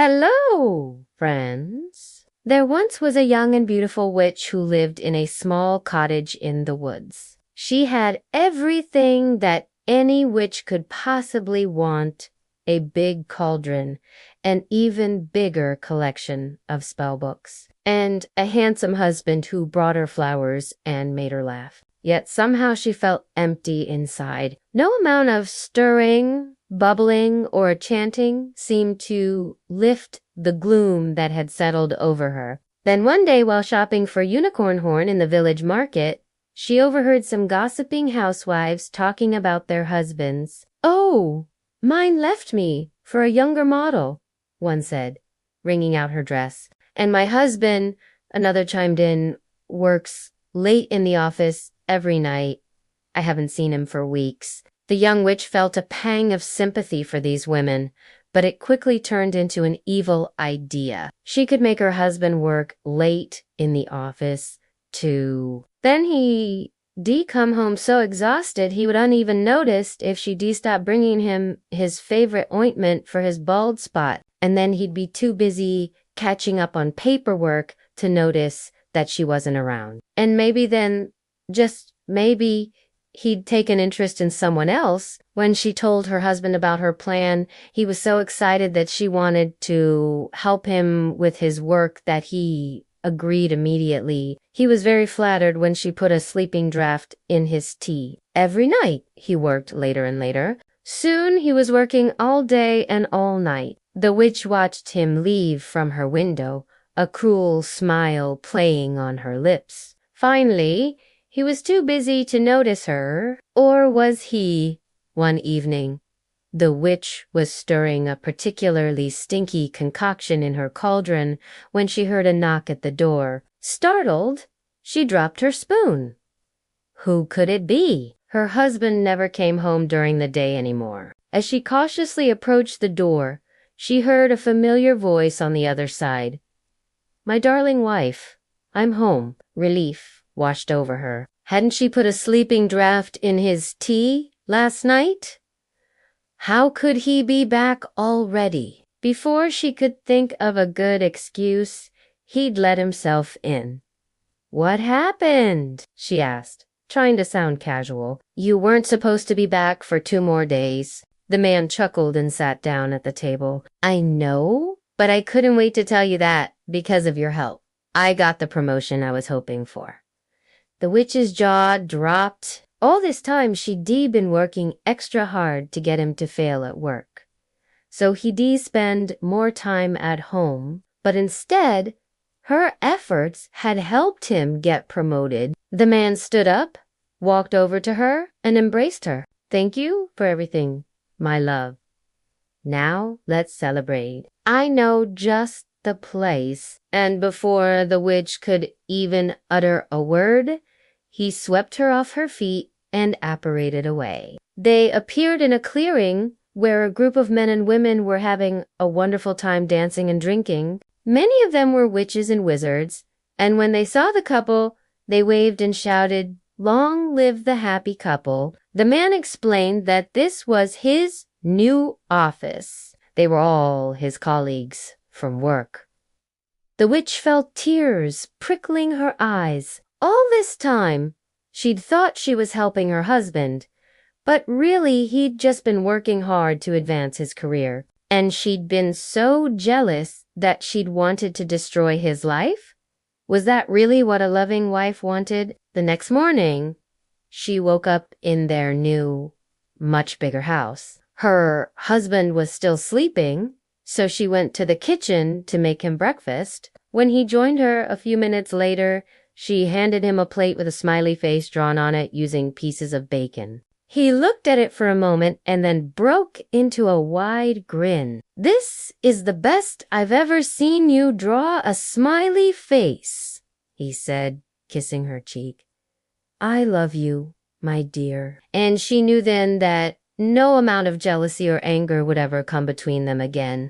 Hello, friends. There once was a young and beautiful witch who lived in a small cottage in the woods. She had everything that any witch could possibly want: a big cauldron, an even bigger collection of spell books, and a handsome husband who brought her flowers and made her laugh. Yet somehow she felt empty inside. No amount of stirring, bubbling, or chanting seemed to lift the gloom that had settled over her. Then one day, while shopping for unicorn horn in the village market, she overheard some gossiping housewives talking about their husbands. "Oh, mine left me for a younger model," one said, wringing out her dress. "And my husband," another chimed in, "works late in the office every night. I haven't seen him for weeks." The young witch felt a pang of sympathy for these women, but it quickly turned into an evil idea. She could make her husband work late in the office, too. Then he'd come home so exhausted he would uneven notice if she stopped bringing him his favorite ointment for his bald spot, and then he'd be too busy catching up on paperwork to notice that she wasn't around. And maybe then, just maybe, he'd take an interest in someone else. When she told her husband about her plan, he was so excited that she wanted to help him with his work that he agreed immediately. He was very flattered when she put a sleeping draught in his tea. Every night he worked later and later. Soon he was working all day and all night. The witch watched him leave from her window, a cruel smile playing on her lips. Finally, he was too busy to notice her. Or was he? One evening, the witch was stirring a particularly stinky concoction in her cauldron when she heard a knock at the door. Startled, she dropped her spoon. Who could it be? Her husband never came home during the day anymore. As she cautiously approached the door, she heard a familiar voice on the other side. "My darling wife, I'm home." Relief washed over her. Hadn't she put a sleeping draught in his tea last night? How could he be back already? Before she could think of a good excuse, he'd let himself in. "What happened?" she asked, trying to sound casual. "You weren't supposed to be back for 2 more days. The man chuckled and sat down at the table. "I know, but I couldn't wait to tell you that because of your help. I got the promotion I was hoping for." The witch's jaw dropped. All this time she'd been working extra hard to get him to fail at work. So he'd spend more time at home, but instead, her efforts had helped him get promoted. The man stood up, walked over to her, and embraced her. "Thank you for everything, my love. Now let's celebrate. I know just the place." And before the witch could even utter a word, he swept her off her feet and apparated away. They appeared in a clearing where a group of men and women were having a wonderful time dancing and drinking. Many of them were witches and wizards, and when they saw the couple, they waved and shouted, "Long live the happy couple." The man explained that this was his new office. They were all his colleagues from work. The witch felt tears prickling her eyes. All this time, she'd thought she was helping her husband, but really he'd just been working hard to advance his career. And she'd been so jealous that she'd wanted to destroy his life? Was that really what a loving wife wanted? The next morning, she woke up in their new, much bigger house. Her husband was still sleeping, so she went to the kitchen to make him breakfast. When he joined her a few minutes later, she handed him a plate with a smiley face drawn on it using pieces of bacon. He looked at it for a moment and then broke into a wide grin. "This is the best I've ever seen you draw a smiley face," he said, kissing her cheek. "I love you, my dear." And she knew then that no amount of jealousy or anger would ever come between them again.